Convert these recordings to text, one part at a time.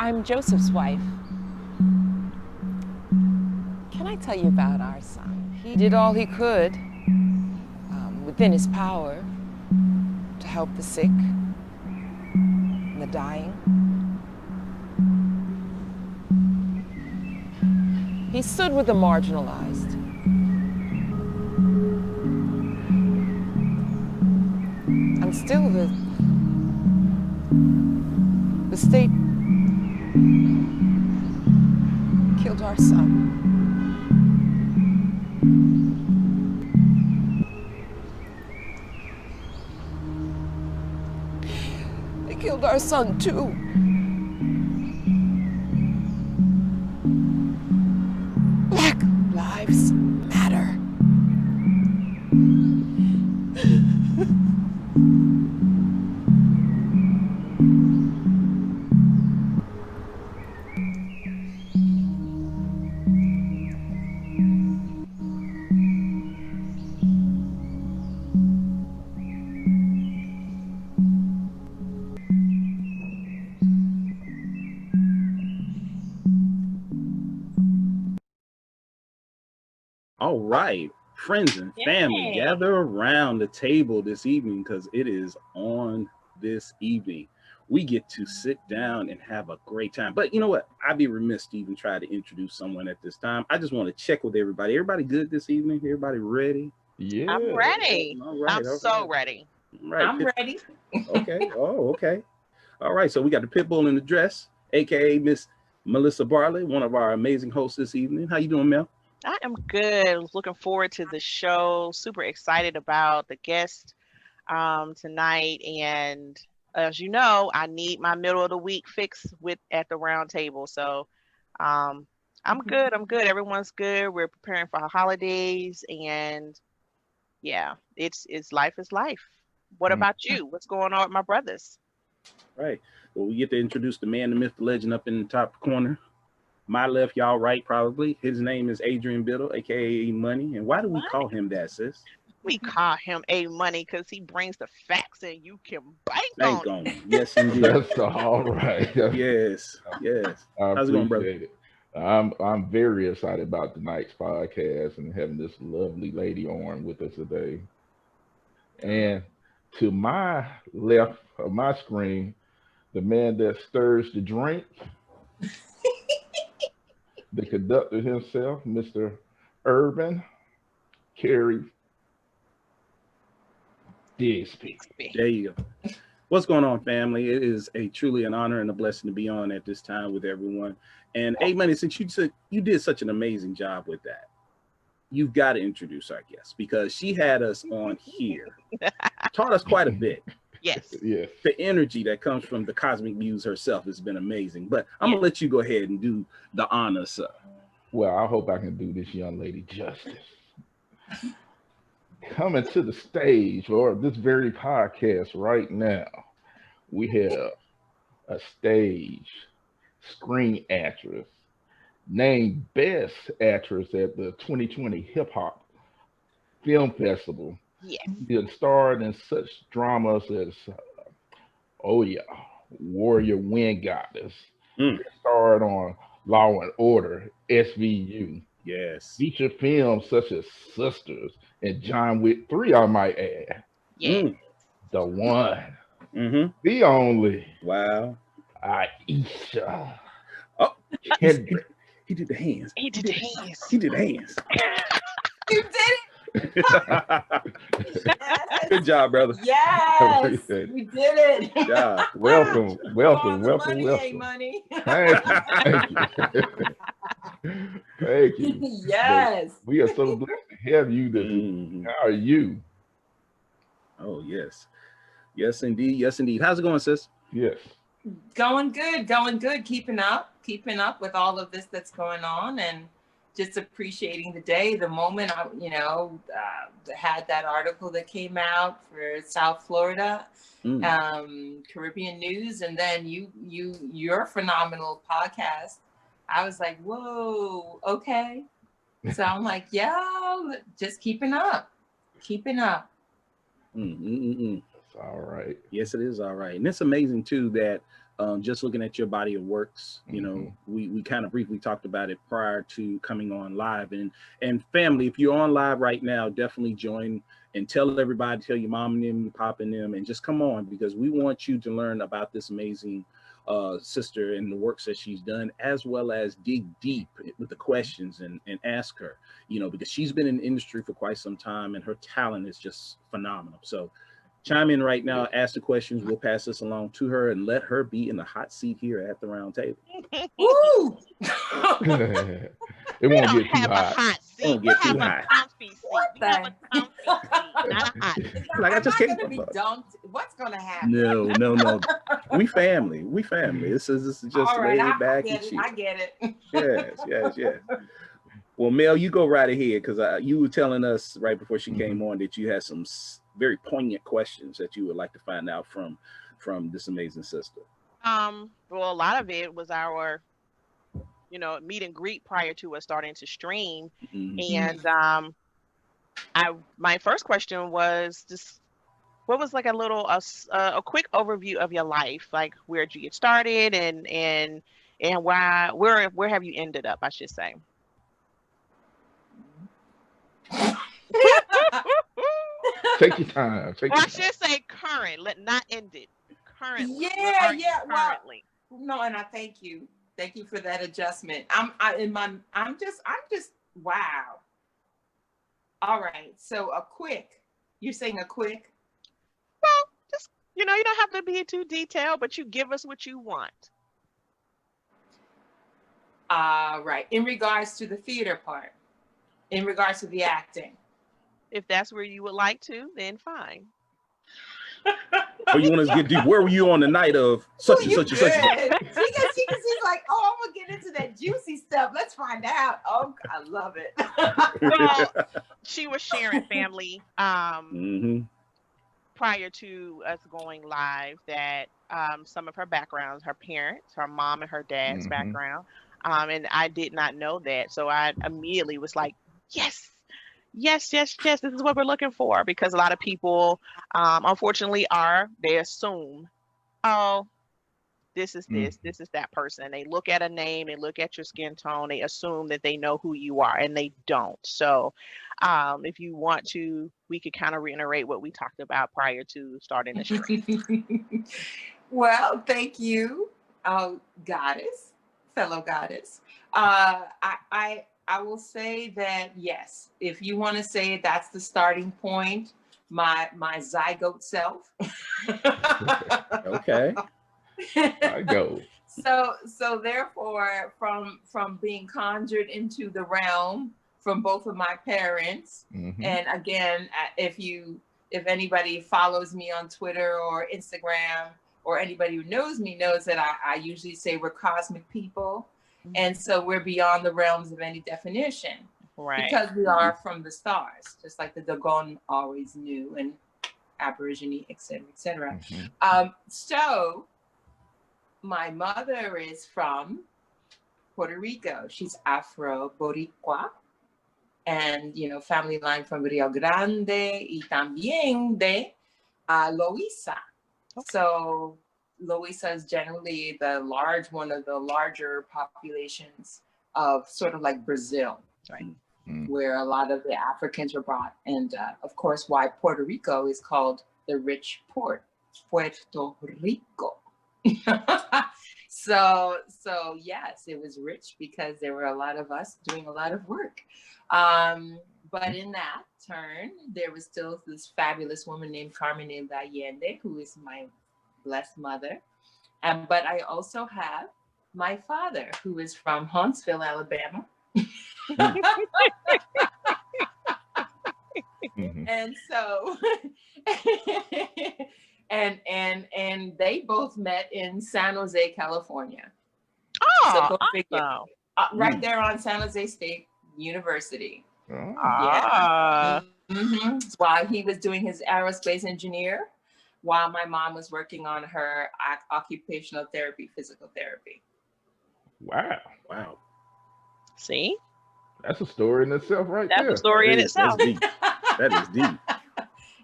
I'm Joseph's wife. Can I tell you about our son? He did all he could within his power to help the sick and the dying. He stood with the marginalized. And still the state killed our son. They killed our son too. Black lives matter. All right, friends and family, gather around the table this evening because it is on this evening. We get to sit down and have a great time. But you know what? I'd be remiss to even try to introduce someone at this time. I just want to check with everybody. Everybody good this evening? Everybody ready? Yeah. I'm ready. All right. I'm so ready. Right. I'm ready. Okay. Oh, okay. All right. So we got the pit bull in the dress, aka Miss Melissa Barley, one of our amazing hosts this evening. How you doing, Mel? I am good. Looking forward to the show. Super excited about the guest tonight. And as you know, I need my middle of the week fix with at the round table. So I'm good. I'm good. Everyone's good. We're preparing for the holidays, and yeah, it's life is life. What about you? What's going on with my brothers? Right. Well, we get to introduce the man, the myth, the legend up in the top corner. My left, y'all right, probably. His name is Adrian Biddle, aka Money. And why do we call him that, sis? We call him A Money because he brings the facts and you can bank Thank on it. him. Yes, indeed. That's all right. Yes. How's it going, brother? It. I'm very excited about tonight's podcast and having this lovely lady on with us today. And to my left of my screen, the man that stirs the drink, the conductor himself, Mr. Urban Carey Digsby. There you go. What's going on, family? It is truly an honor and a blessing to be on at this time with everyone. And A Money, since you did such an amazing job with that, you've got to introduce our guest because she had us on here, taught us quite a bit. Yes. Yes. The energy that comes from the cosmic muse herself has been amazing. But I'm going to let you go ahead and do the honor, sir. Well, I hope I can do this young lady justice. Coming to the stage or this very podcast right now, we have a stage screen actress named Best Actress at the 2020 Hip Hop Film Festival. Yes. She starred in such dramas as Warrior Wind Goddess. Starred on Law and Order, SVU. Yes. Feature films such as Sisters and John Wick 3, I might add. Yeah. The one. The only. Wow. Aixa. Oh, Kendrick. He did the hands. He did the hands. He did the hands. You did it. Yes. Good job, brother. Yes, we did it. Yeah. Welcome. Money. Thank you. Thank you. Yes. But we are so blessed to have you this evening. How are you? Oh, yes. Yes, indeed. Yes, indeed. How's it going, sis? Yes. Going good. Keeping up with all of this that's going on, and just appreciating the day, the moment. I, had that article that came out for South Florida, Caribbean News, and then your phenomenal podcast. I was like, whoa, okay. So I'm like, yeah, just keeping up. It's all right. Yes, it is all right. And it's amazing too that just looking at your body of works, you know, we kind of briefly talked about it prior to coming on live. And family, if you're on live right now, definitely join and tell everybody, tell your mom and them, your pop and them, and just come on, because we want you to learn about this amazing sister and the works that she's done, as well as dig deep with the questions and ask her, you know, because she's been in the industry for quite some time and her talent is just phenomenal. So chime in right now, ask the questions. We'll pass this along to her and let her be in the hot seat here at the round table. Woo! It won't get too have hot. a hot seat. Won't get We too have hot. a comfy seat. We have a comfy seat, not a hot seat. Like, I just Am can't- gonna be dumped. What's gonna happen? No. We family. This is just All right, laid back and I chill. get it. Yes. Well, Mel, you go right ahead, because you were telling us right before she came on that you had some very poignant questions that you would like to find out from this amazing sister. Well, a lot of it was our, meet and greet prior to us starting to stream, and my first question was just, what was like a quick overview of your life, like where'd you get started, and where have you ended up, I should say. Take your time. I should say current, not ended. Currently. Yeah. Currently. Well, no, and I thank you for that adjustment. I'm just wow. All right. So you're saying a quick? Well, just you don't have to be too detailed, but you give us what you want. Right. In regards to the theater part, in regards to the acting. If that's where you would like to, then fine. Or you want us to get deep? Where were you on the night of such and such and such? Because he's like, oh, I'm gonna get into that juicy stuff. Let's find out. Oh, I love it. Well, she was sharing, family, prior to us going live, that some of her backgrounds, her parents, her mom and her dad's background, and I did not know that, so I immediately was like, yes, this is what we're looking for, because a lot of people, unfortunately, they assume, oh, this is that person. They look at a name, they look at your skin tone, they assume that they know who you are, and they don't. So if you want to, we could kind of reiterate what we talked about prior to starting the stream. Well, thank you, fellow goddess. I will say that, yes, if you want to say that's the starting point, my zygote self. Okay. I go. So therefore, from being conjured into the realm from both of my parents, and again, if anybody follows me on Twitter or Instagram, or anybody who knows me knows that I usually say we're cosmic people. And so we're beyond the realms of any definition, right? Because we are from the stars, just like the Dogon always knew, and Aborigine, etc. So my mother is from Puerto Rico. She's Afro-Boricua, and family line from Rio Grande, y también de Loíza. Okay. So Loíza is generally one of the larger populations of sort of like Brazil, right? Where a lot of the Africans were brought. And of course, why Puerto Rico is called the rich port, Puerto Rico. So yes, it was rich because there were a lot of us doing a lot of work. But in that turn, there was still this fabulous woman named Carmen Allende, who is my blessed mother. But I also have my father, who is from Huntsville, Alabama. And so, and they both met in San Jose, California. Oh, so awesome. Right there on San Jose State University. Yeah. While he was doing his aerospace engineer, while my mom was working on her occupational therapy, physical therapy. Wow. See? That's a story in itself right there. That's a story in itself. That's deep. That is deep.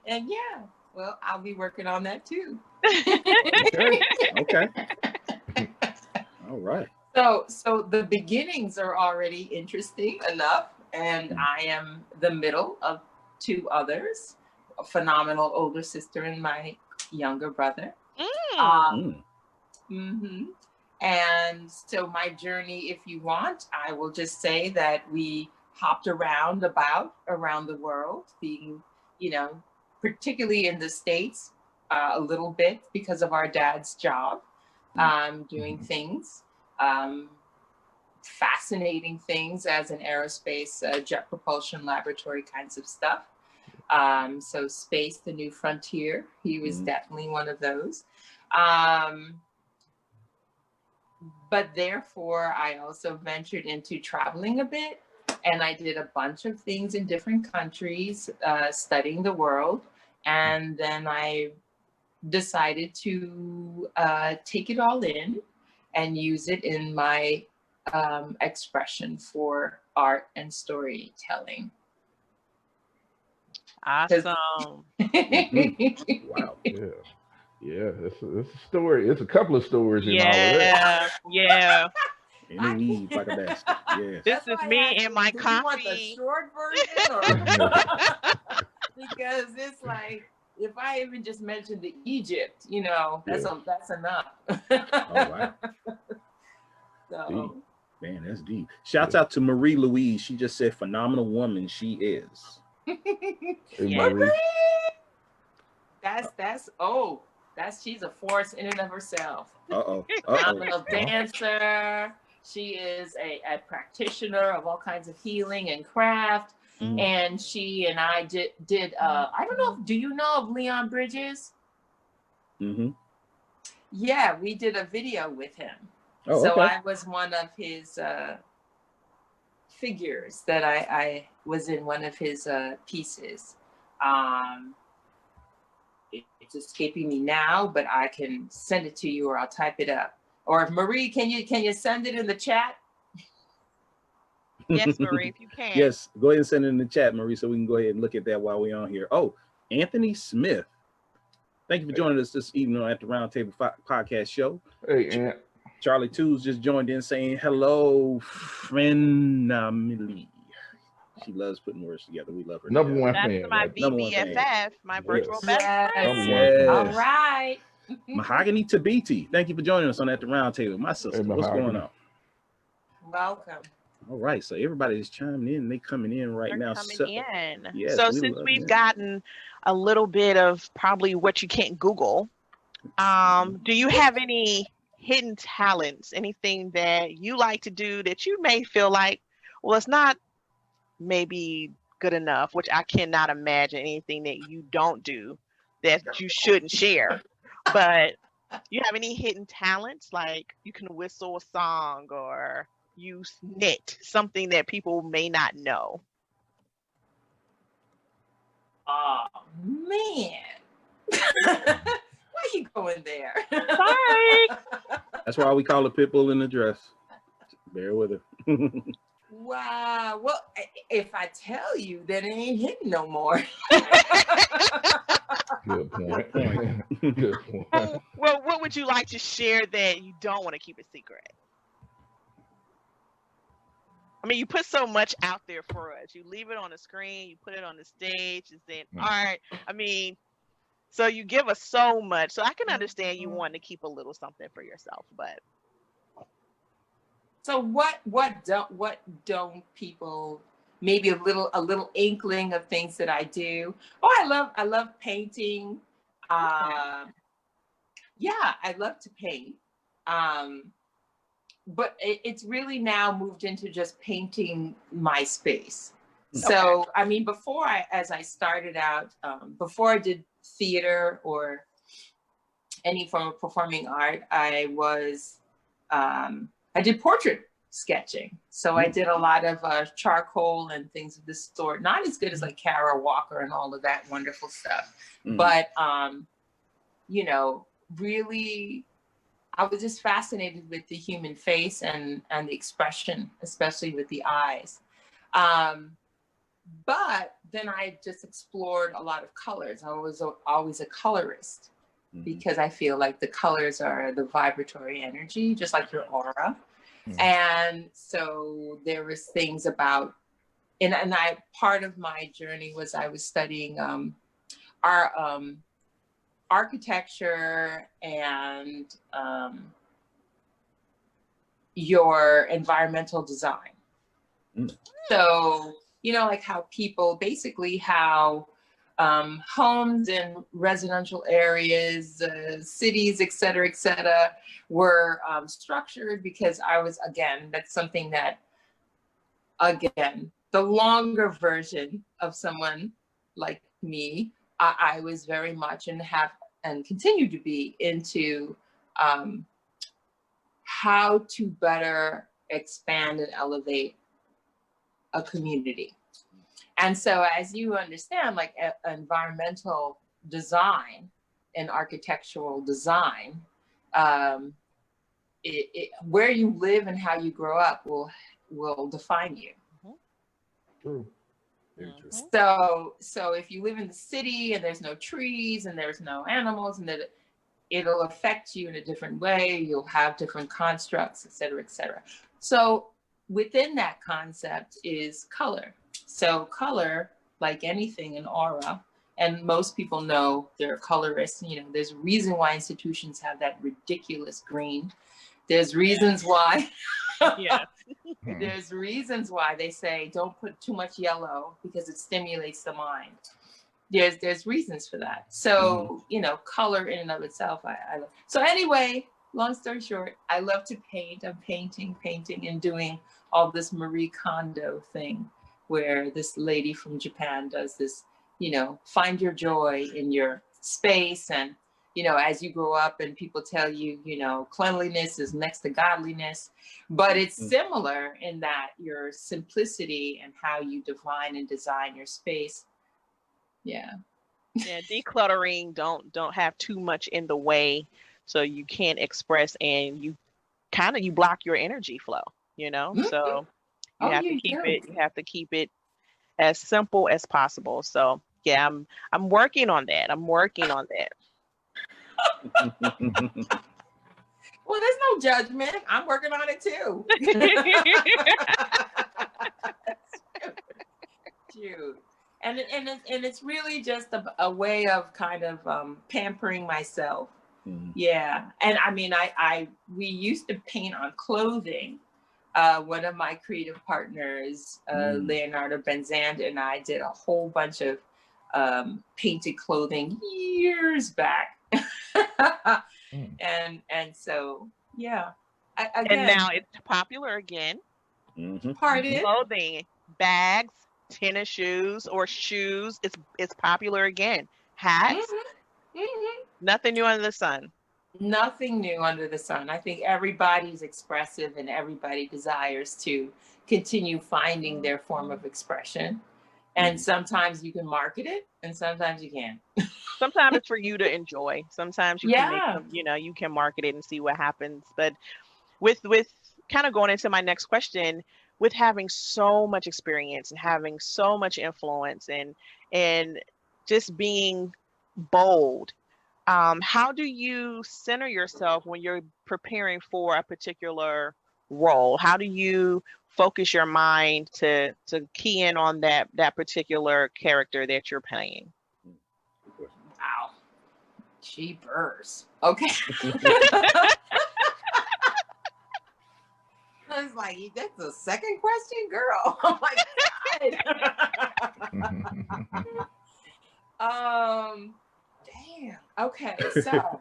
And yeah, well, I'll be working on that too. Okay. All right. So the beginnings are already interesting enough, and I am the middle of two others, a phenomenal older sister and my younger brother. And so my journey, if you want, I will just say that we hopped around the world, being, particularly in the States, a little bit because of our dad's job, doing things, fascinating things as an aerospace jet propulsion laboratory kinds of stuff. So space, the new frontier, he was definitely one of those. But therefore, I also ventured into traveling a bit, and I did a bunch of things in different countries, studying the world. And then I decided to take it all in and use it in my expression for art and storytelling. Awesome. Wow. Yeah, it's a story. It's a couple of stories in all of that. Yeah. In the weeds like a bastard. Yes. This is me and my Do you want the coffee. short version, or because it's like if I even just mentioned the Egypt, that's enough. Oh wow. So, Deep. Man, that's deep. Shouts out to Marie Louise. She just said, "Phenomenal woman she is." Hey, Marie. She's a force in and of herself. Uh-oh. Phenomenal dancer. She is a practitioner of all kinds of healing and craft. And she and I did I don't know, do you know of Leon Bridges? Yeah, we did a video with him. So I was one of his figures that I was in one of his pieces. It's escaping me now, but I can send it to you, or I'll type it up. Or Marie, can you send it in the chat? Yes, Marie, if you can. Yes, go ahead and send it in the chat, Marie, so we can go ahead and look at that while we're on here. Oh, Anthony Smith. Thank you for joining us this evening at the Roundtable Podcast Show. Hey, Ant. Charlie Tools just joined in saying, hello, friend Millie. She loves putting words together. We love her. Number one That's fan. my Right? BFF, my virtual best friend. Yes. All right. Mahogany Tabiti, thank you for joining us on At the Roundtable. My sister, what's going on? Welcome. All right, so everybody's chiming in. They coming in right now. Yes, so since we've gotten a little bit of probably what you can't Google, do you have any hidden talents, anything that you like to do that you may feel like, well, it's not maybe good enough, which I cannot imagine anything that you don't do that you shouldn't share, but you have any hidden talents, like you can whistle a song or you knit, something that people may not know? Oh man. Why are you going there? Sorry. That's why we call it Pitbull in the Dress. Bear with it. Wow. Well, if I tell you, then it ain't hidden no more. Good point. Good point. Well, what would you like to share that you don't want to keep a secret? I mean, you put so much out there for us. You leave it on the screen, you put it on the stage, it's in art. I mean, so you give us so much. So I can understand you want to keep a little something for yourself, but. So what don't people, maybe a little inkling of things that I do? Oh, I love painting. Yeah, I love to paint. But it's really now moved into just painting my space. So, I mean, as I started out, before I did theater or any form of performing art, I did portrait sketching. So I did a lot of charcoal and things of this sort. Not as good as like Kara Walker and all of that wonderful stuff. But, really, I was just fascinated with the human face and the expression, especially with the eyes. But then I just explored a lot of colors. I was always a colorist. because I feel like the colors are the vibratory energy, just like your aura. Mhm. And so there was things about, and I, part of my journey was I was studying our architecture and your environmental design. Mm. So, you know, like how people, basically how homes in residential areas, cities, et cetera, were structured, because I was, again, that's something that, again, the longer version of someone like me, I was very much and continue to be into how to better expand and elevate a community. And so, as you understand, like environmental design and architectural design, where you live and how you grow up will define you. True. Very true. So if you live in the city and there's no trees and there's no animals, and that it'll affect you in a different way. You'll have different constructs, et cetera, et cetera. So within that concept is color. So color, like anything in aura, and most people know they're colorists. You know, there's a reason why institutions have that ridiculous green. There's reasons why. Yeah. There's reasons why they say don't put too much yellow because it stimulates the mind. There's reasons for that. So, you know, color in and of itself, I love. So anyway, long story short, I love to paint. I'm painting, and doing all this Marie Kondo thing, where this lady from Japan does this, you know, find your joy in your space. And, you know, as you grow up and people tell you, you know, cleanliness is next to godliness, but it's similar in that your simplicity and how you define and design your space. Yeah. Yeah, decluttering, don't have too much in the way, so you can't express, and you block your energy flow, you know? So you Oh, have to you keep do. it as simple as possible. So yeah, I'm working on that. I'm working on that. Well, there's no judgment. I'm working on it too. Dude. And it's really just a way of kind of pampering myself. Yeah. And I mean, we used to paint on clothing. One of my creative partners, Leonardo Benzand, and I did a whole bunch of painted clothing years back. And so, yeah. Again, And now it's popular again. Pardon? Clothing, bags, tennis shoes, or shoes. It's popular again. Hats. Nothing new under the sun. Nothing new under the sun. I think everybody's expressive and everybody desires to continue finding their form of expression. And sometimes you can market it and sometimes you can't. Sometimes it's for you to enjoy. Sometimes you can make some, you know, you can market it and see what happens. But with kind of going into my next question, with having so much experience and having so much influence and just being bold, how do you center yourself when you're preparing for a particular role? How do you focus your mind to key in on that particular character that you're playing? Wow. Jeepers. Okay. I was like, that's the second question, girl. Oh my God. Damn. Okay. So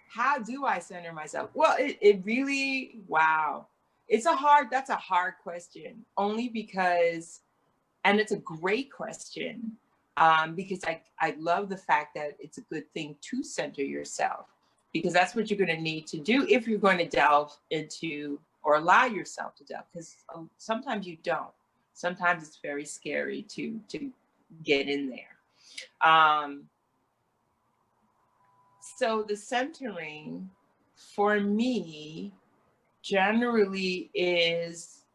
how do I center myself? Well, it really, wow. That's a hard question, only because, and it's a great question, because I love the fact that it's a good thing to center yourself, because that's what you're going to need to do if you're going to delve into or allow yourself to delve, because sometimes you don't. Sometimes it's very scary to get in there. So the centering for me generally is,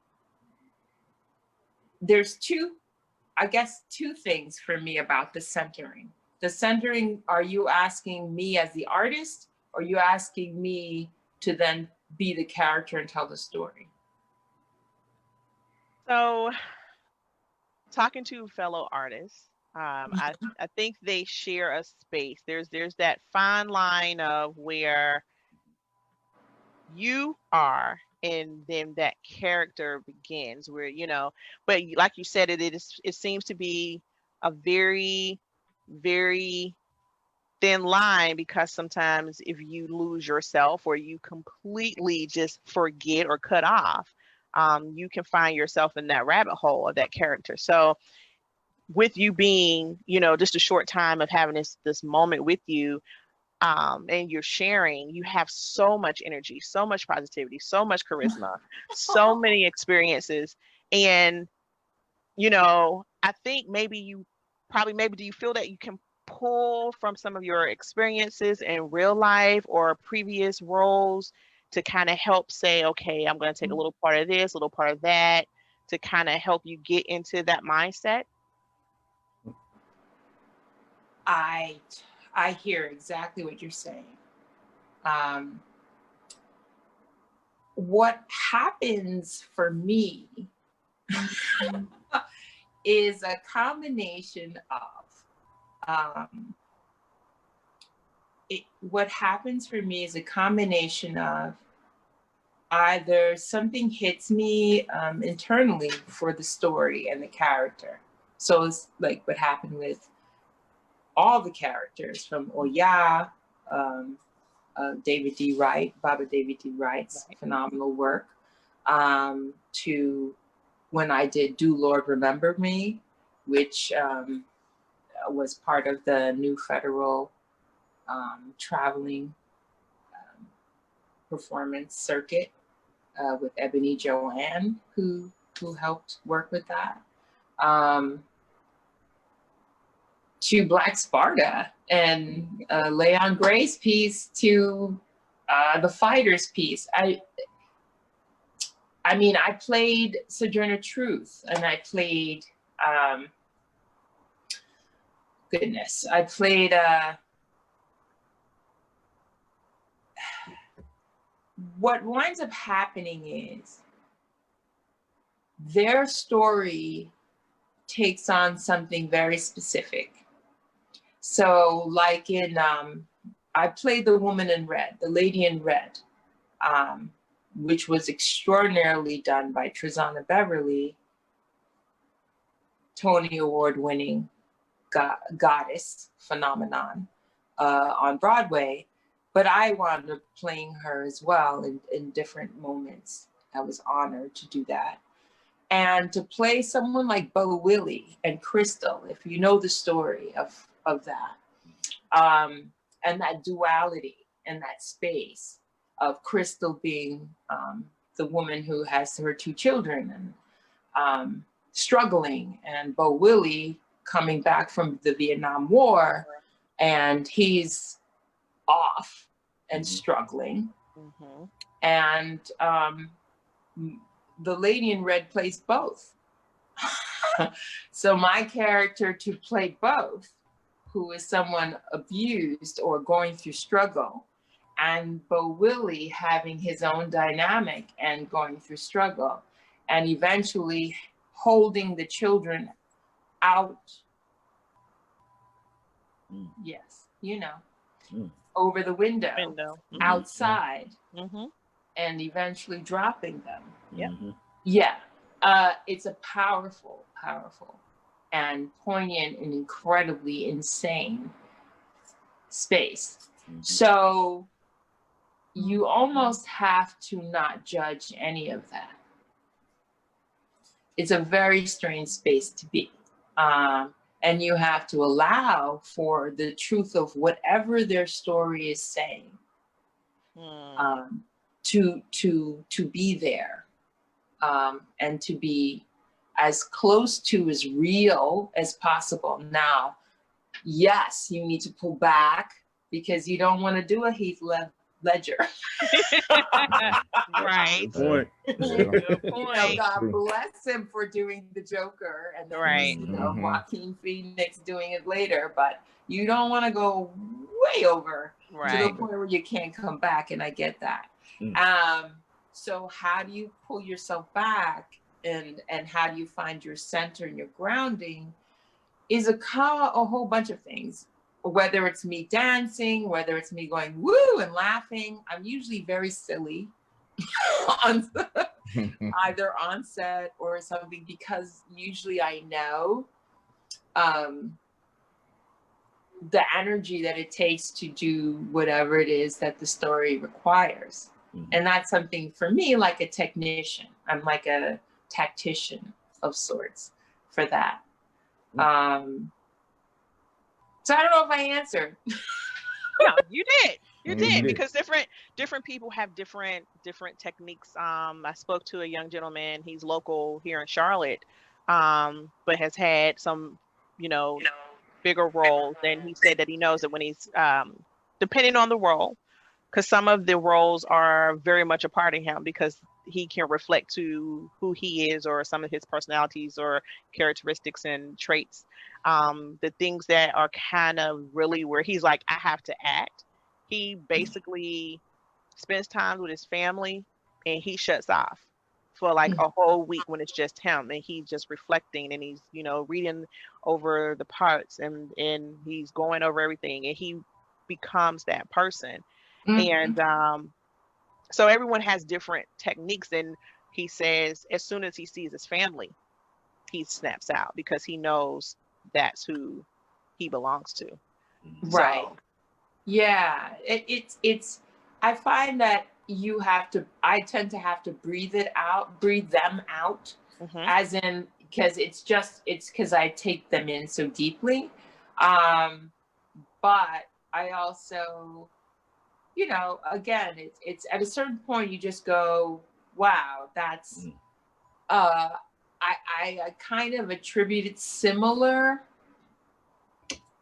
there's two things for me about the centering. the centering, are you asking me as the artist, or are you asking me to then be the character and tell the story? So, talking to fellow artists, I think they share a space. There's that fine line of where you are, and then that character begins, where, but like you said, it seems to be a very, very thin line, because sometimes if you lose yourself or you completely just forget or cut off, you can find yourself in that rabbit hole of that character. So with you being, just a short time of having this moment with you, and you're sharing, you have so much energy, so much positivity, so much charisma, so many experiences. And, I think maybe do you feel that you can pull from some of your experiences in real life or previous roles to kind of help say, okay, I'm going to take a little part of this, a little part of that, to kind of help you get into that mindset? I hear exactly what you're saying. What happens for me is a combination of what happens for me is a combination of either something hits me internally for the story and the character. So it's like what happened with all the characters from Oya, David D. Wright, Baba David D. Wright's phenomenal work, to when I did Do Lord Remember Me, which was part of the new federal traveling performance circuit with Ebony Joanne, who helped work with that. To Black Sparta and Leon Gray's piece, to the Fighters piece. I mean, I played Sojourner Truth, and I played, I played, what winds up happening is their story takes on something very specific. So like in, I played the woman in red, the lady in red, which was extraordinarily done by Trezana Beverly, Tony Award winning goddess phenomenon on Broadway. But I wound up playing her as well in different moments. I was honored to do that. And to play someone like Bo Willie and Crystal, if you know the story of that, and that duality and that space of Crystal being the woman who has her two children and struggling, and Bo Willie coming back from the Vietnam War, and he's off and struggling. Mm-hmm. And the lady in red plays both. So my character to play both, who is someone abused or going through struggle, and Bo Willie having his own dynamic and going through struggle, and eventually holding the children out. Yes, over the window. Mm-hmm. Outside, mm-hmm. And eventually dropping them. Mm-hmm. Yeah, it's a powerful, and poignant and incredibly insane space. Mm-hmm. So you almost have to not judge any of that. It's a very strange space to be. And you have to allow for the truth of whatever their story is saying, to be there, and to be as close to as real as possible. Now, yes, you need to pull back because you don't want to do a Heath ledger. Right. Good point. Good You know, point. God bless him for doing the Joker, and then Right. you know, Mhm. Joaquin Phoenix doing it later. But you don't want to go way over to the Right. point where you can't come back, and I get that. Mm. So how do you pull yourself back, and how do you find your center and your grounding? Is a whole bunch of things. Whether it's me dancing, whether it's me going woo and laughing. I'm usually very silly on either on set or something, because usually I know the energy that it takes to do whatever it is that the story requires. And that's something for me, like a technician. I'm like a tactician of sorts for that. So I don't know if I answered. No, you did. You Yeah, you did, did. because different people have different techniques. I spoke to a young gentleman. He's local here in Charlotte, but has had some, you know, bigger roles. And he said that he knows that when he's depending on the role, because some of the roles are very much a part of him, because he can reflect to who he is or some of his personalities or characteristics and traits. The things that are kind of really where he's like, I have to act. He basically spends time with his family and he shuts off for like a whole week when it's just him, and he's just reflecting, and he's, you know, reading over the parts, and he's going over everything, and he becomes that person. And so everyone has different techniques, and he says as soon as he sees his family, he snaps out because he knows that's who he belongs to. Right. So, yeah, it's I find that I tend to have to breathe them out, as in, because it's because I take them in so deeply. But I also, you know, again, it's at a certain point you just go, wow, that's I kind of attribute it similar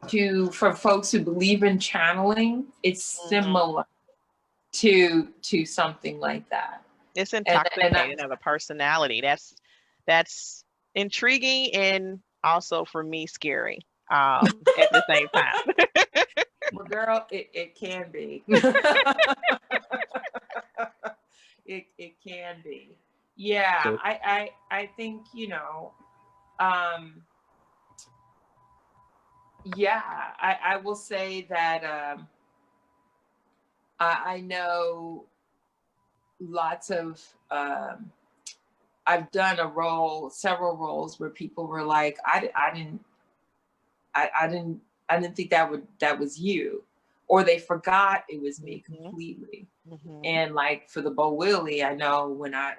to, for folks who believe in channeling, it's similar to something like that. it's intoxicating of a personality. That's intriguing and also for me scary at the same time. Well, girl, it can be. It can be. Yeah, So- I think, you know, yeah, I will say that I know lots of I've done several roles where people were like, I didn't think that was you, or they forgot it was me completely. And like for the Bo Willie, I know when I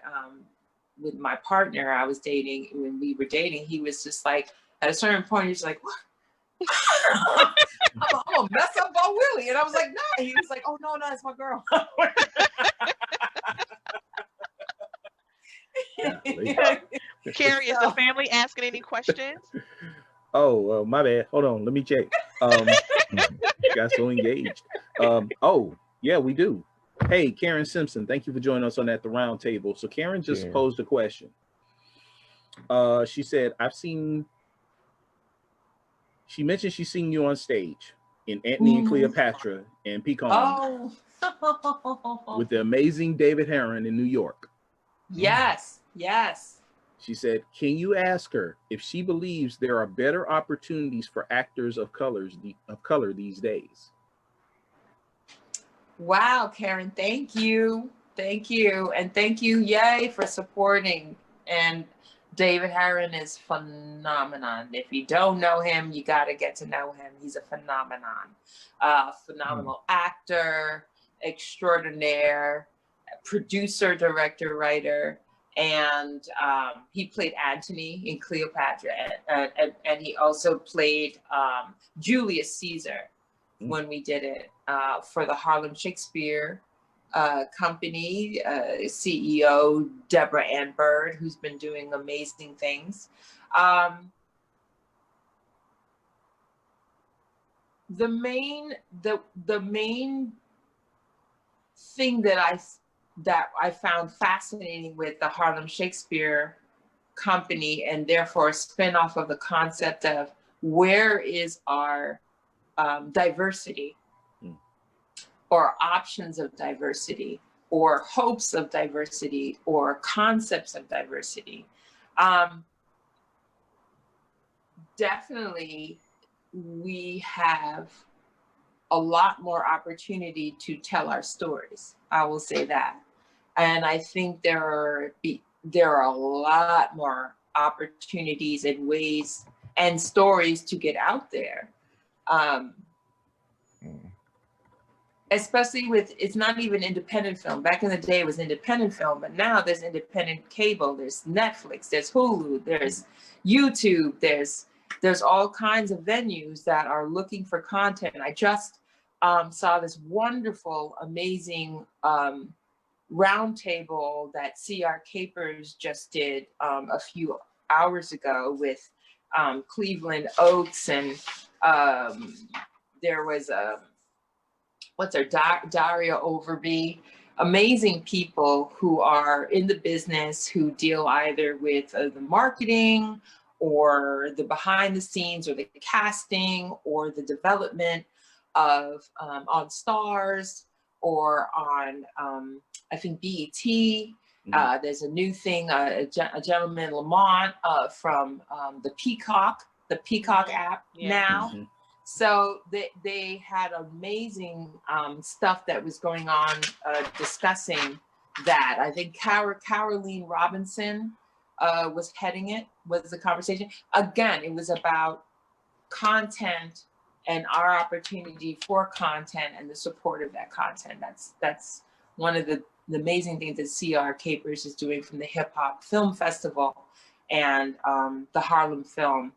with my partner I was dating, when we were dating, he was just like, at a certain point he was like, what? I'm gonna mess up Bo Willie, and I was like, no. He was like, oh no, it's my girl. Carrie, is the family asking any questions? Oh, my bad. Hold on, let me check. Got so engaged. Oh, yeah, we do. Hey, Karen Simpson, thank you for joining us on At the Round Table. So Karen just posed a question. She said, she mentioned she's seen you on stage in Antony and Cleopatra and Pecan with the amazing David Herron in New York. Yes. She said, can you ask her if she believes there are better opportunities for actors of color these days? Wow, Karen, thank you. And thank you, yay, for supporting. And David Herron is phenomenon. If you don't know him, you got to get to know him. He's a phenomenon. Phenomenal actor, extraordinaire, producer, director, writer. And he played Antony in Cleopatra. And he also played Julius Caesar when we did it for the Harlem Shakespeare Company, CEO Deborah Ann Bird, who's been doing amazing things. The main thing that I found fascinating with the Harlem Shakespeare Company, and therefore a spinoff of the concept of where is our diversity or options of diversity or hopes of diversity or concepts of diversity. Definitely we have a lot more opportunity to tell our stories. I will say that. And I think there are a lot more opportunities and ways and stories to get out there. Especially with, it's not even independent film. Back in the day, it was independent film, but now there's independent cable, there's Netflix, there's Hulu, there's YouTube, there's all kinds of venues that are looking for content. I just saw this wonderful, amazing roundtable that CR Capers just did a few hours ago with Cleveland Oaks, and there was Daria Overby, amazing people who are in the business, who deal either with the marketing or the behind the scenes or the casting or the development of on Stars or on I think BET. There's a new thing, a gentleman, Lamont, from the Peacock app now. So they had amazing stuff that was going on discussing that. I think Caroline Robinson was heading it, was the conversation. Again, it was about content and our opportunity for content and the support of that content. That's one of the amazing things that CR Capers is doing from the Hip Hop Film Festival and the Harlem Film.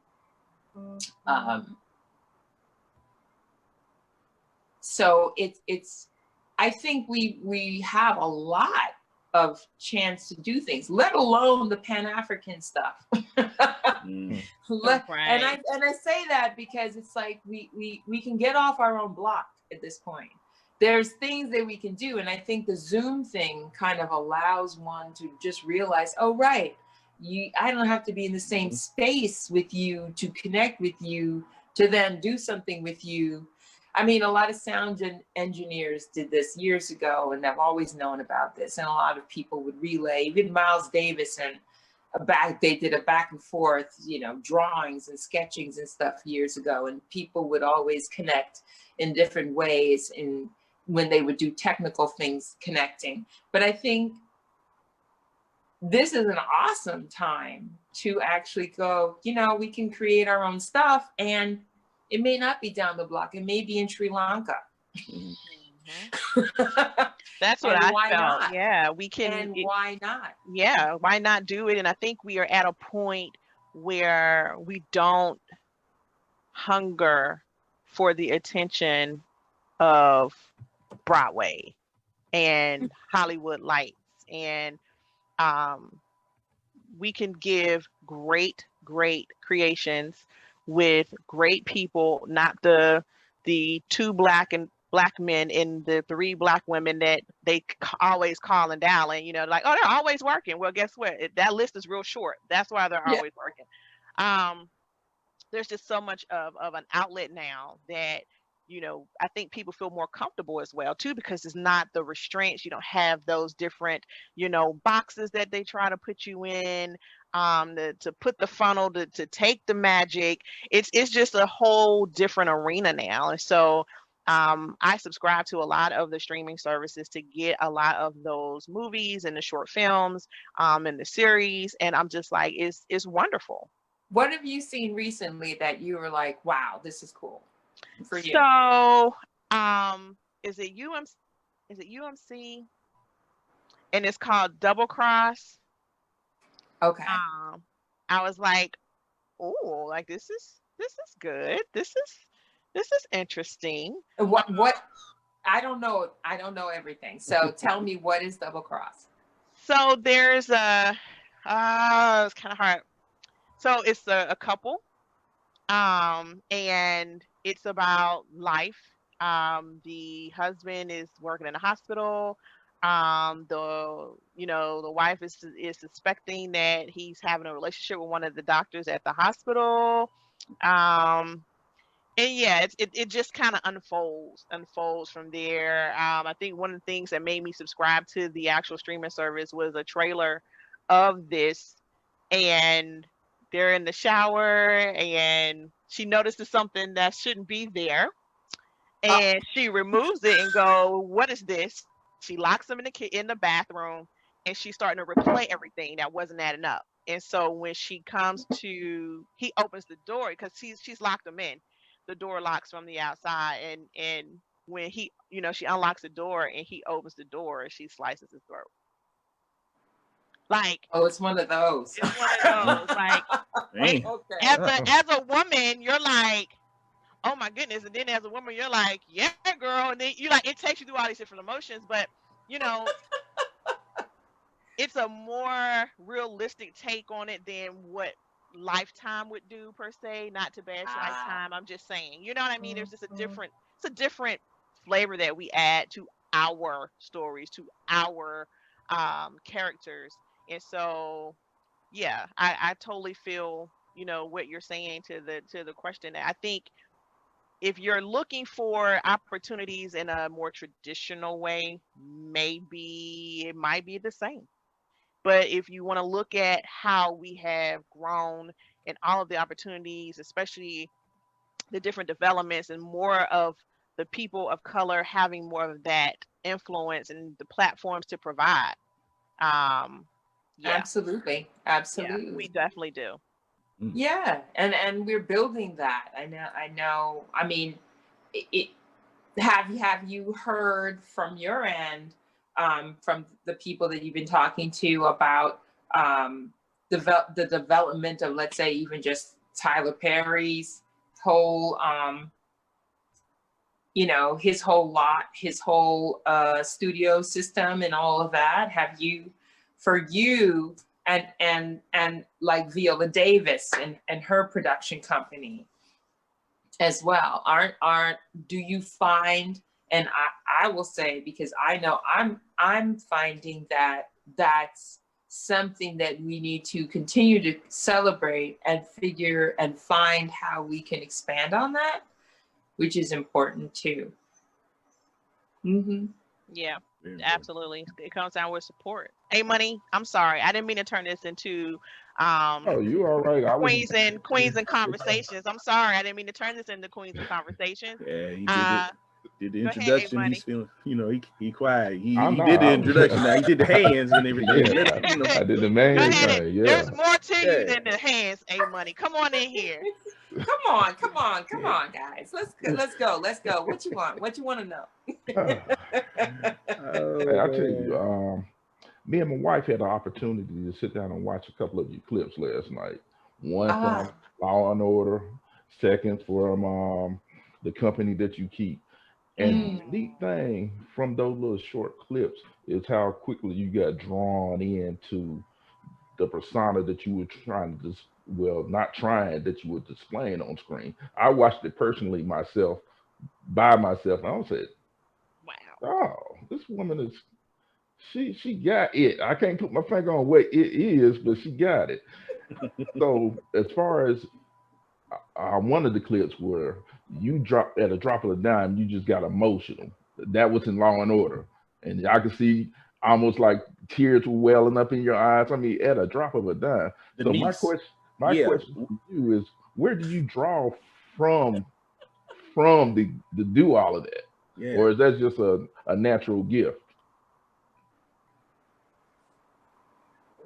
So it's I think we have a lot of chance to do things, let alone the Pan-African stuff. And I say that because it's like we can get off our own block at this point. There's things that we can do, and I think the Zoom thing kind of allows one to just realize, oh right, I don't have to be in the same space with you to connect with you to then do something with you. I mean, a lot of sound engineers did this years ago, and I've always known about this. And a lot of people would relay, even Miles Davis, and they did a back and forth, drawings and sketchings and stuff years ago. And people would always connect in different ways when they would do technical things connecting. But I think this is an awesome time to actually go, we can create our own stuff, and it may not be down the block. It may be in Sri Lanka. That's what I felt. Not? Yeah, we can. And why not? Yeah, why not do it? And I think we are at a point where we don't hunger for the attention of Broadway and Hollywood lights. And we can give great creations with great people, not the two black men and the three black women that they always calling down, and like, oh, they're always working. Well, guess what? That list is real short. That's why they're always working. There's just so much of an outlet now that I think people feel more comfortable as well too, because it's not the restraints. You don't have those different boxes that they try to put you in, to put the funnel, to take the magic. It's just a whole different arena now. And so I subscribe to a lot of the streaming services to get a lot of those movies and the short films and the series, and I'm just like, it's wonderful. What have you seen recently that you were like, wow, this is cool for you? So is it UMC? And it's called Double Cross. Okay. I was like, oh, like this is good. This is interesting. What I don't know everything. So tell me, what is Double Cross? So there's it's kind of hard. So it's a couple, and it's about life The husband is working in a hospital. The wife is suspecting that he's having a relationship with one of the doctors at the hospital. Um, and yeah, it just kind of unfolds from there. I think one of the things that made me subscribe to the actual streaming service was a trailer of this, and they're in the shower, and she notices something that shouldn't be there, and she removes it and go, "What is this?" She locks him in the bathroom, and she's starting to replay everything that wasn't adding up. And so when she comes to, he opens the door because she's locked him in. The door locks from the outside, and when he, she unlocks the door and he opens the door, she slices his throat. Like, oh, it's one of those. it's one of those. Like, Dang. Okay. as a woman, you're like, oh my goodness. And then as a woman, you're like, yeah, girl. And then you like, it takes you through all these different emotions, but you know, it's a more realistic take on it than what Lifetime would do per se. Not to bash Lifetime. I'm just saying, you know what I mean? There's just it's a different flavor that we add to our stories, to our characters. And so, yeah, I totally feel, what you're saying to the question. I think if you're looking for opportunities in a more traditional way, maybe it might be the same. But if you want to look at how we have grown and all of the opportunities, especially the different developments and more of the people of color having more of that influence and the platforms to provide. Yeah, Absolutely. yeah, Absolutely. we definitely do. Yeah, and we're building that. I know. I mean, it have you heard from your end, from the people that you've been talking to about the development of, let's say, even just Tyler Perry's whole his whole studio system and all of that? Have you, for you, and like Viola Davis and her production company as well, do you find, and I will say, because I know I'm finding that that's something that we need to continue to celebrate and figure and find how we can expand on that, which is important too. Mm-hmm. Yeah, absolutely. It comes down with support. Hey, Money, I'm sorry. I didn't mean to turn this into Oh, you all right? I was. Queens and Conversations. I'm sorry. I didn't mean to turn this into Queens and Conversations. Yeah, he did the Go ahead, A introduction. He's Money. feeling, he quiet. I'm He not. did the I introduction. Now he did the hands and everything. yeah, Let it, I did the Go main ahead. thing. Yeah. There's more to you Yeah. than the hands, A Money. Come on in here. Come on, guys. Let's go. What you want? What you want to know? Hey, I tell you, me and my wife had the opportunity to sit down and watch a couple of your clips last night. One from Law and Order, second from the company that you keep. And the neat thing from those little short clips is how quickly you got drawn into the persona that you were trying to not trying, that you were displaying on screen. I watched it personally myself, by myself, and I said, Wow. "Oh, this woman is she got it. I can't put my finger on what it is, but she got it." So as far as one of the clips where you drop at a drop of a dime, you just got emotional. That was in Law and Order, and I could see almost like tears were welling up in your eyes. I mean, at a drop of a dime. The So niece. my Yeah. question to you is, where do you draw from to do all of that, Yeah. or is that just a natural gift?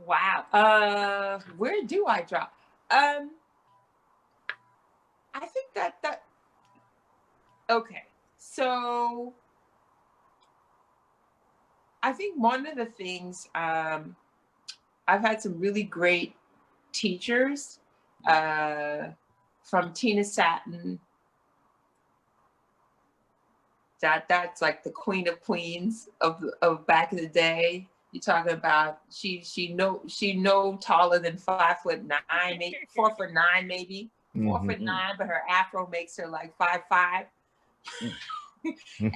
Wow. Where do I draw? I think that okay. So I think one of the things, I've had some really great teachers, from Tina Satin. That's like the queen of queens of back in the day. You're talking about she no taller than 5'9", maybe 4'9", maybe 4'9", but her afro makes her like 5'5".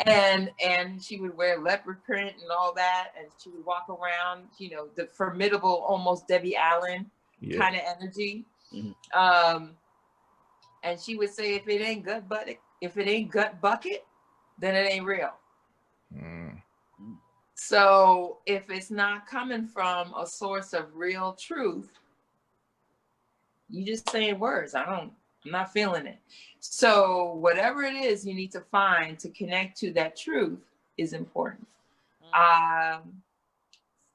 and she would wear leopard print and all that, and she would walk around, you know, the formidable, almost Debbie Allen kind of energy. And she would say, if it ain't gut bucket, then it ain't real. So if it's not coming from a source of real truth, you just saying words. I'm not feeling it. So whatever it is you need to find to connect to that truth is important.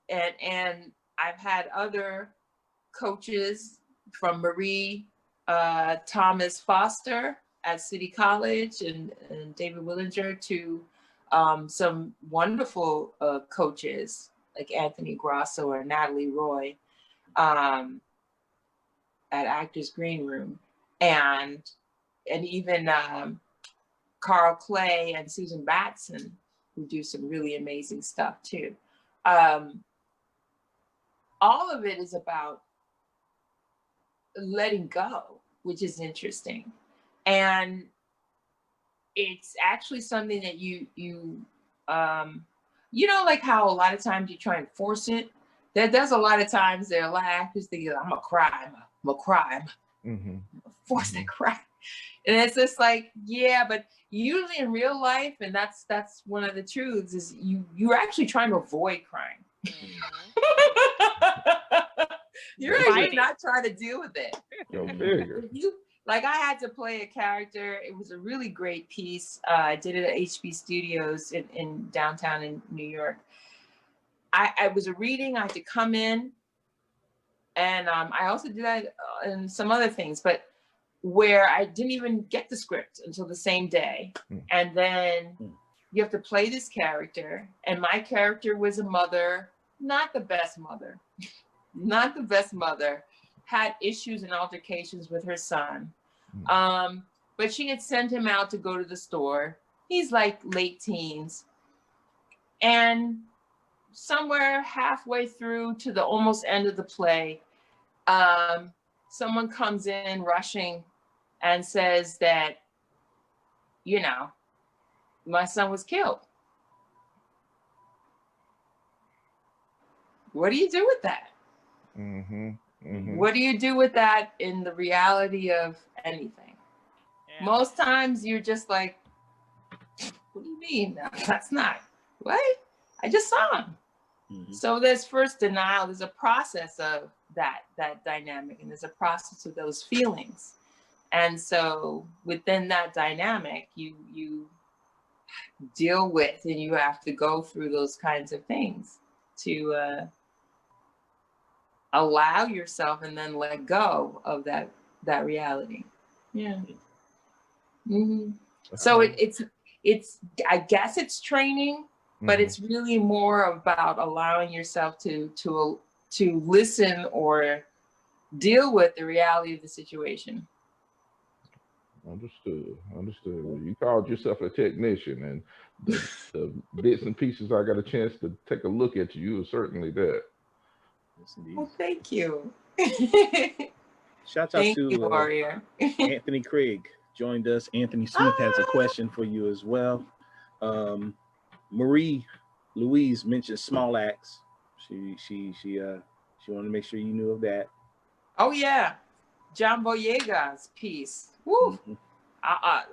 And I've had other coaches, from Marie Thomas Foster at City College and David Willinger, to some wonderful coaches like Anthony Grasso or Natalie Roy at Actors Green Room, and even Carl Clay and Susan Batson, who do some really amazing stuff too. All of it is about letting go, which is interesting. And it's actually something that you know, like how a lot of times you try and force it. There's a lot of times there are a lot of actors thinking, I'm gonna cry, force that cry. And it's just like, yeah, but usually in real life, and that's one of the truths, is you're actually trying to avoid crying. You're actually not trying to deal with it. Like, I had to play a character. It was a really great piece. I did it at HB Studios in downtown in New York. I was a reading. I had to come in, and I also did that and some other things, but where I didn't even get the script until the same day. And then you have to play this character, and my character was a mother, not the best mother, had issues and altercations with her son. But she had sent him out to go to the store. He's like late teens. And somewhere halfway through to the almost end of the play, someone comes in rushing and says that, you know, my son was killed. What do you do with that? What do you do with that in the reality of anything? Most times you're just like, what do you mean? That's not, what? I just saw him. So there's first denial. There's a process of that dynamic, and there's a process of those feelings. And so within that dynamic, you deal with, and you have to go through those kinds of things to allow yourself and then let go of that reality. Yeah. So it's I guess it's training, but it's really more about allowing yourself to listen or deal with the reality of the situation. Understood. You called yourself a technician, and the bits and pieces I got a chance to take a look at, you were certainly that. Well, thank you. Shout out to Anthony Craig joined us. Anthony Smith has a question for you as well. Marie Louise mentioned small acts. She wanted to make sure you knew of that. Oh yeah, John Boyega's piece. Woo.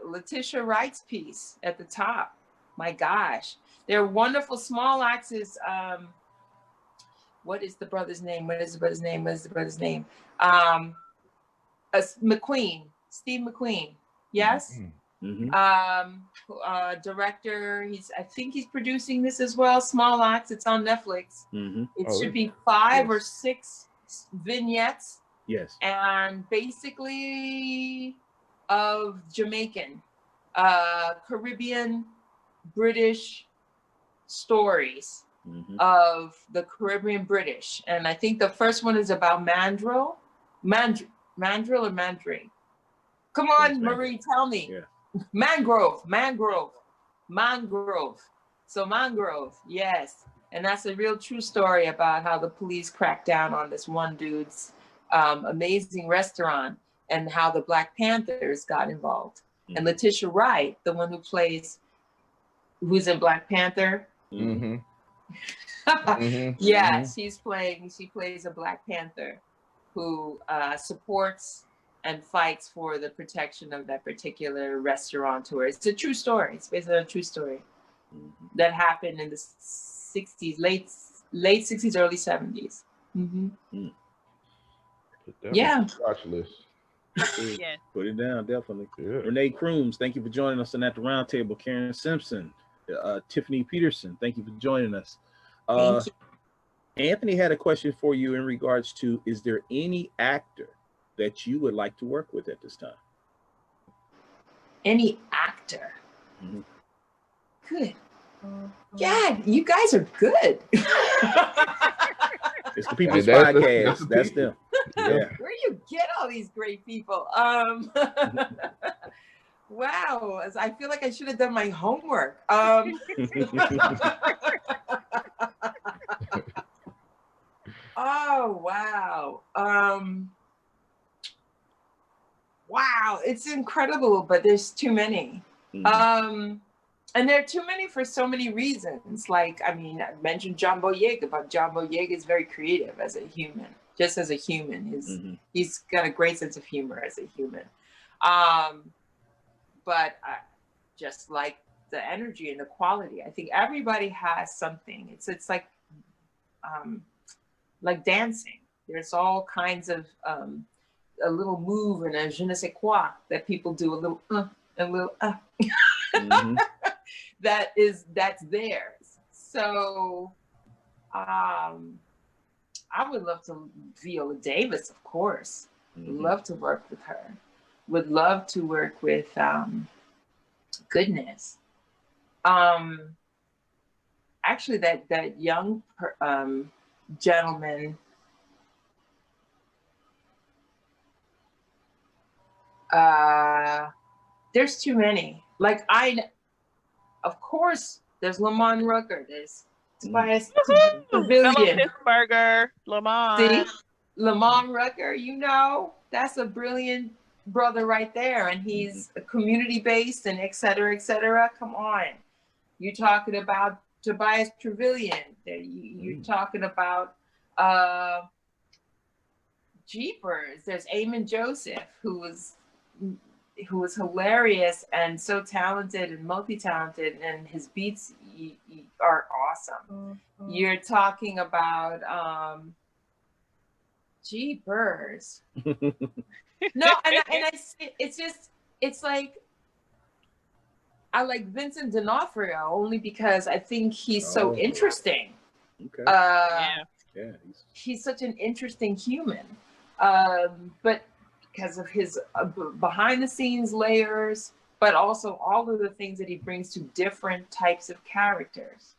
Letitia Wright's piece at the top. My gosh, they're wonderful small acts. What is the brother's name? McQueen, Steve McQueen. Yes. Director. I think he's producing this as well. Small acts. It's on Netflix. It should be 5 or 6 vignettes. Yes. And basically of Jamaican, Caribbean, British stories of the Caribbean British. And I think the first one is about mandrill or mandrake. Come on, Marie, tell me. Yeah. Mangrove. So mangrove, yes. And that's a real true story about how the police cracked down on this one dude's amazing restaurant, and how the Black Panthers got involved. And Letitia Wright, the one who plays who's in Black Panther. Mm-hmm. Yeah, she plays a Black Panther who supports and fights for the protection of that particular restaurateur. It's a true story. It's based on a true story that happened in the 60s, late 60s, early 70s. Put that Yeah. on the watch list. Yes. Put it down, definitely. Yeah. Renee Crooms, thank you for joining us on At the Round Table. Karen Simpson, Tiffany Peterson, thank you for joining us. Thank you. Anthony had a question for you in regards to, is there any actor that you would like to work with at this time? Any actor? Good. Yeah, you guys are good. It's the people's that's podcast. the That's people. them. Yeah. Where do you get all these great people? Wow, I feel like I should have done my homework. Oh, wow. Wow, it's incredible, but there's too many. And there are too many for so many reasons. Like, I mean, I mentioned John Boyega, but John Boyega is very creative as a human, just as a human. He's got a great sense of humor as a human. But just like the energy and the quality, I think everybody has something. It's like dancing. There's all kinds of a little move and a je ne sais quoi that people do, a little that's theirs. So I would love to Viola Davis, of course. Would love to work with her. Would love to work with goodness. Actually that young gentleman, there's too many. Like of course, there's Lamont Rucker. There's Tobias Pavilion. Pittsburgher, Lamont. See, Lamont Rucker. You know, that's a brilliant brother right there, and he's community-based and et cetera, et cetera. Come on, you're talking about Tobias Trevelyan. You're talking about Jeepers. There's Eamon Joseph, who was hilarious and so talented and multi-talented, and his beats are awesome. You're talking about Jeepers. No, and it's like, I like Vincent D'Onofrio only because I think he's so interesting. Okay. Yeah. He's such an interesting human. But because of his behind the scenes layers, but also all of the things that he brings to different types of characters.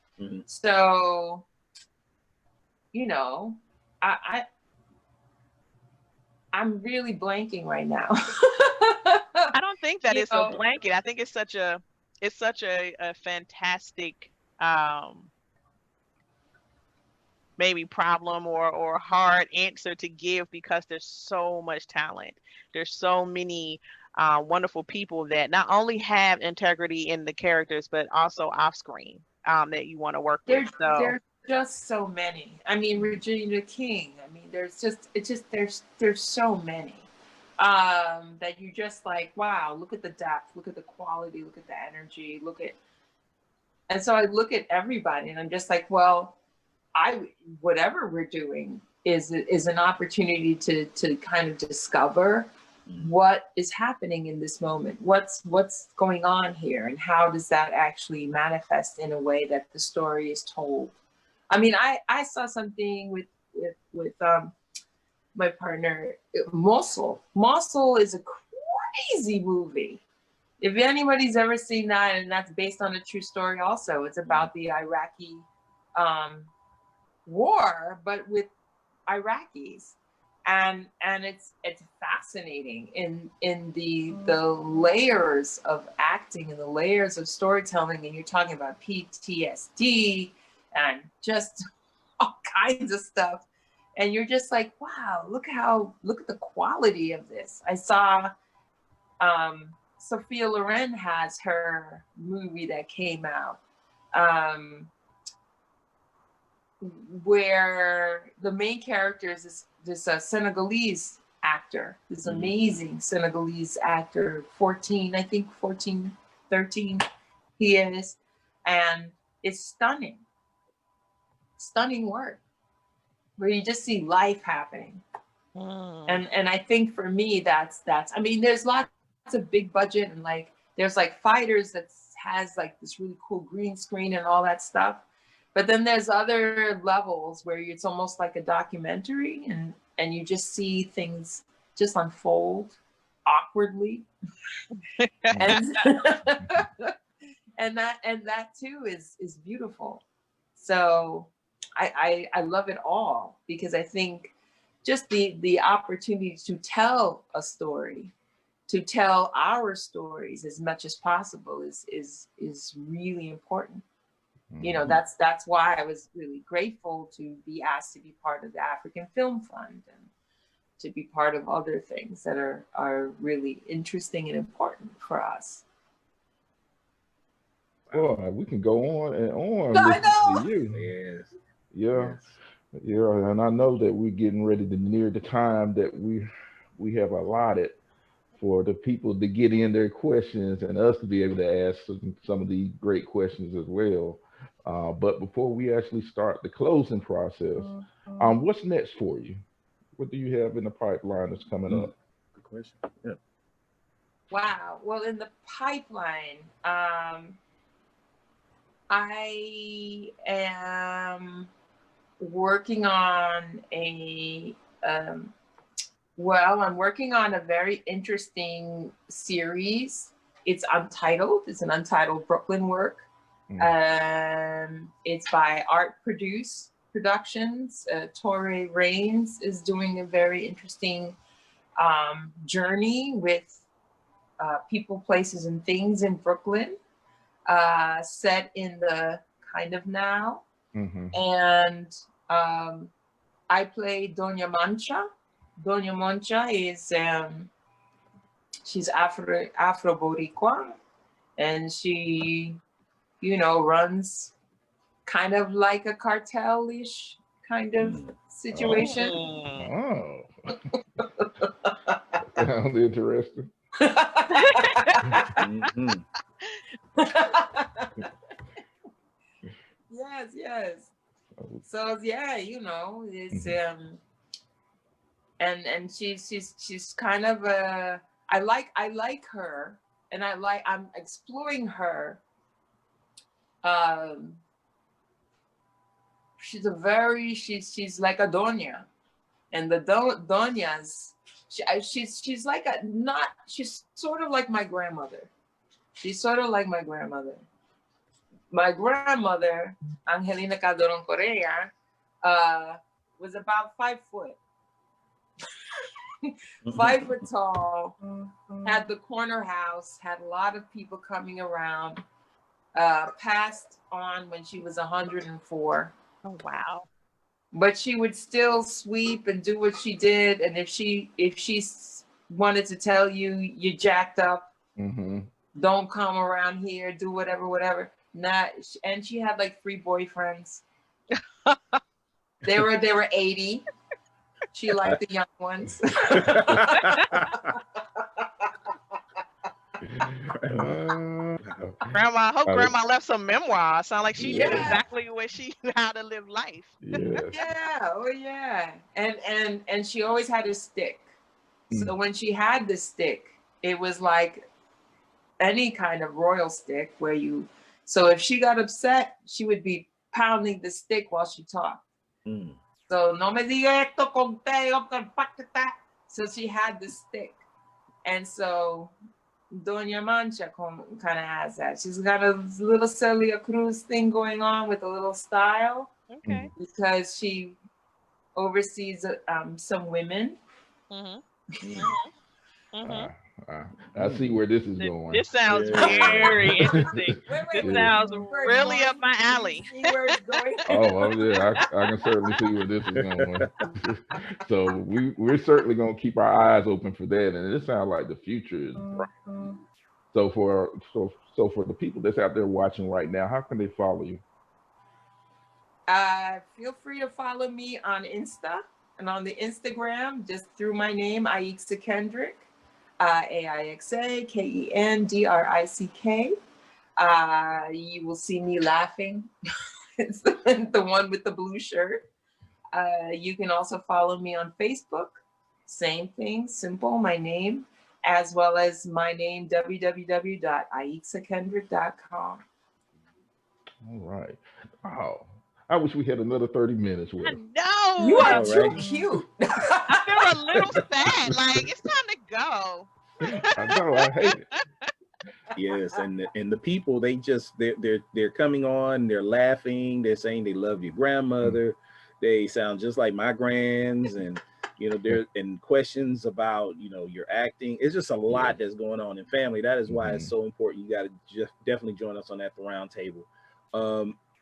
So, you know, I'm really blanking right now. I don't think that it's a blanket. I think it's such a fantastic maybe problem or hard answer to give, because there's so much talent. There's so many wonderful people that not only have integrity in the characters, but also off screen that you want to work with. So there's just so many. I mean, Regina King. I mean, there's so many that you just like, wow, look at the depth, look at the quality, look at the energy, and so I look at everybody and I'm just like, well, whatever we're doing is an opportunity to kind of discover what is happening in this moment, what's going on here, and how does that actually manifest in a way that the story is told. I mean, I saw something with my partner, Mosul. Mosul is a crazy movie. If anybody's ever seen that, and that's based on a true story also, it's about the Iraqi war, but with Iraqis. And it's fascinating in the layers of acting and the layers of storytelling, and you're talking about PTSD and just all kinds of stuff, and you're just like, wow, look at the quality of this. I saw Sophia Loren has her movie that came out, where the main character is this Senegalese actor, this amazing Senegalese actor, 14, 13 he is, and it's stunning work where you just see life happening. And I think for me that's I mean, there's lots of big budget, and like there's like Fighters that has like this really cool green screen and all that stuff, but then there's other levels where it's almost like a documentary, and you just see things just unfold awkwardly. and and that too is beautiful. So I love it all, because I think just the opportunity to tell a story, to tell our stories as much as possible is really important. You know, that's why I was really grateful to be asked to be part of the African Film Fund, and to be part of other things that are really interesting and important for us. Boy, we can go on and on. I know. To you. Yes. Yeah. Yes. Yeah, and I know that we're getting ready to near the time that we have allotted for the people to get in their questions and us to be able to ask some of these great questions as well. But before we actually start the closing process, what's next for you? What do you have in the pipeline that's coming up? Good question. Yeah. Wow. Well, in the pipeline, I am working on I'm working on a very interesting series. It's untitled. It's an untitled Brooklyn work. It's by Art Productions. Torrey Rains is doing a very interesting journey with people, places, and things in Brooklyn, set in the kind of now. And I play Doña Mancha. Doña Mancha is she's Afro-Boricua, and she, you know, runs kind of like a cartel-ish kind of situation. Oh. Sounds interesting. Yes. So yeah, you know, it's and she's kind of I like her, and I'm exploring her. She's like a doña, and the doñas, she's like she's sort of like my grandmother. My grandmother, Angelina Calderon Correa, was about 5 foot. 5 foot tall, had the corner house, had a lot of people coming around, passed on when she was 104. Oh, wow. But she would still sweep and do what she did. And if she wanted to tell you, you jacked up, don't come around here, do whatever. And she had like 3 boyfriends. They were 80. She liked the young ones. Grandma, I hope Grandma left some memoirs. Sound like she knew exactly how to live life. Yeah. And she always had a stick. So when she had the stick, it was like any kind of royal stick so if she got upset, she would be pounding the stick while she talked. So no me diga esto contigo. So she had the stick. And so Doña Mancha kind of has that. She's got a little Celia Cruz thing going on with a little style. Okay. Because she oversees some women. I see where this is going. This sounds very interesting. This sounds really up my alley. Oh, yeah, I can certainly see where this is going. So we're certainly going to keep our eyes open for that. And it sounds like the future is bright. So for the people that's out there watching right now, how can they follow you? Feel free to follow me on Insta and on the Instagram, just through my name, Aixa Kendrick, AIXA KENDRICK. You will see me laughing. It's the one with the blue shirt. You can also follow me on Facebook. Same thing, simple, my name, as well as my name, www.aixakendrick.com. All right. Oh, I wish we had another 30 minutes with I her. You know. are All too right. cute. I feel a little sad. Like it's time to go. I know, I hate it. Yes, and the people, they're coming on, they're laughing, they're saying they love your grandmother, they sound just like my grands, and there and questions about your acting. It's just a lot that's going on in family. That is why it's so important. You got to just definitely join us on at the round table.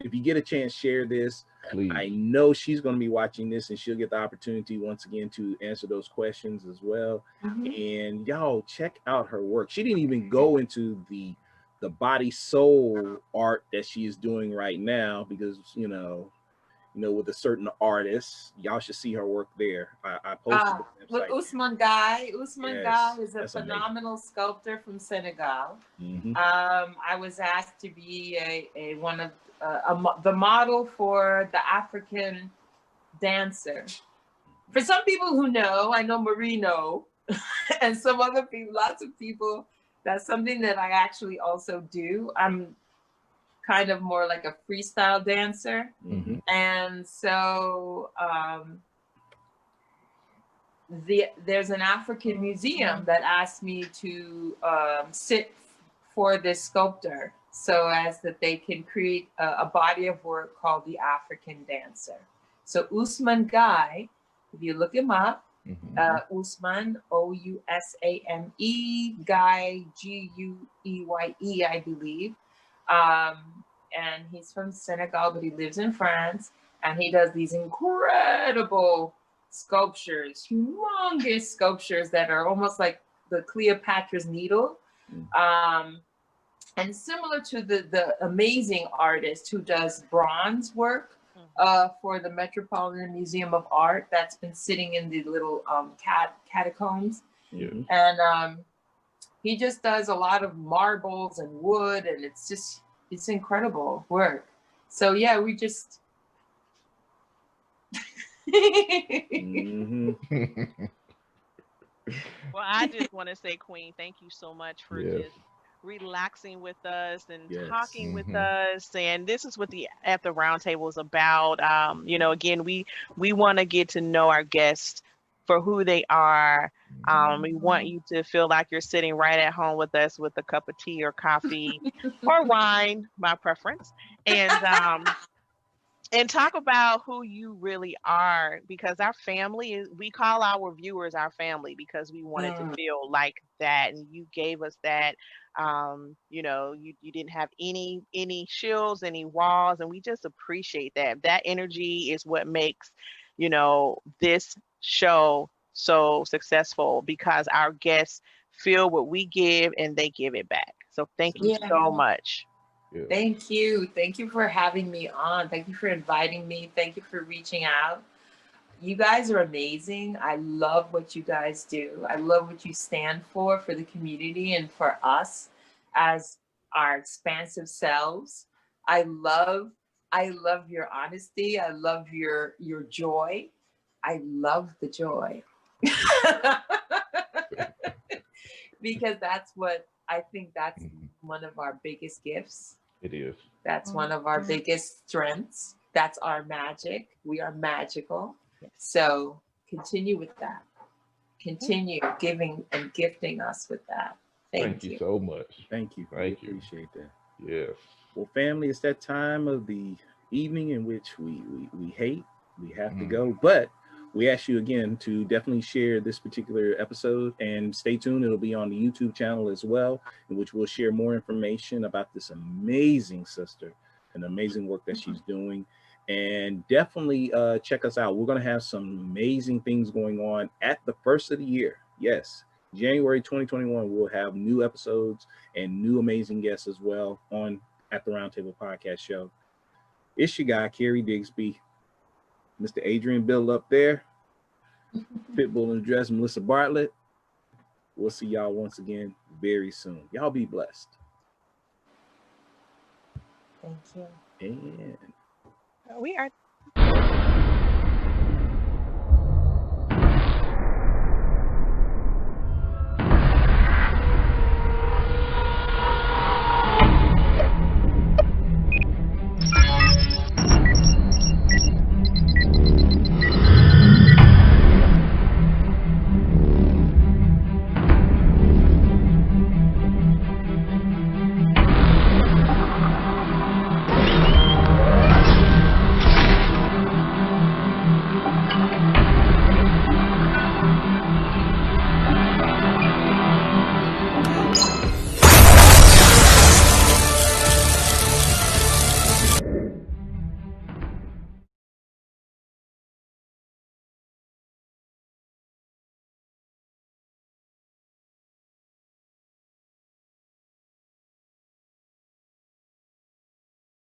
If you get a chance, share this. Please. I know she's going to be watching this, and she'll get the opportunity once again to answer those questions as well. And y'all check out her work. She didn't even go into the body soul art that she is doing right now, because with a certain artist, y'all should see her work there. I posted the With website. Ousmane Guy. Ousmane Guy is a that's phenomenal sculptor from Senegal. Mhm. I was asked to be the model for the African dancer. For some people who know, I know Marino, and some other people, lots of people, that's something that I actually also do. I'm kind of more like a freestyle dancer. And so there's an African museum that asked me to sit for this sculptor so as that they can create a body of work called the African Dancer. So Ousmane Guy, if you look him up, Ousmane, Ousame, Guy, Gueye, I believe. And he's from Senegal, but he lives in France, and he does these incredible sculptures, humongous sculptures that are almost like the Cleopatra's Needle. And similar to the amazing artist who does bronze work for the Metropolitan Museum of Art that's been sitting in the little catacombs. And he just does a lot of marbles and wood, and it's incredible work. So yeah, we just Well, I just want to say, Queen, thank you so much for just relaxing with us and talking with us. And this is what the At the Round Table is about. Again, we want to get to know our guests for who they are. We want you to feel like you're sitting right at home with us with a cup of tea or coffee or wine, my preference. And talk about who you really are, because our family we call our viewers our family, because we wanted to feel like that, and you gave us that. You didn't have any shields, any walls, and we just appreciate that energy is what makes this show so successful, because our guests feel what we give and they give it back. So thank you so much. Thank you. Thank you for having me on. Thank you for inviting me. Thank you for reaching out. You guys are amazing. I love what you guys do. I love what you stand for the community and for us as our expansive selves. I love your honesty. I love your joy. I love the joy. Because that's what I think that's one of our biggest gifts. It is. That's one of our biggest strengths. That's our magic. We are magical. So continue with that. Continue giving and gifting us with that. Thank you so much. Thank you. Thank you. Appreciate that. Yes. Well, family, it's that time of the evening in which we hate, we have to go, but we ask you again to definitely share this particular episode, and stay tuned. It'll be on the YouTube channel as well, in which we'll share more information about this amazing sister and amazing work that she's doing. And definitely check us out. We're going to have some amazing things going on at the first of the year. Yes, January 2021, we'll have new episodes and new amazing guests as well on At the Roundtable Podcast Show. It's your guy, Kerry Digsby, Mr. Adrian Bill up there, Pitbull in the dress, Melissa Bartlett. We'll see y'all once again very soon. Y'all be blessed. Thank you. And We are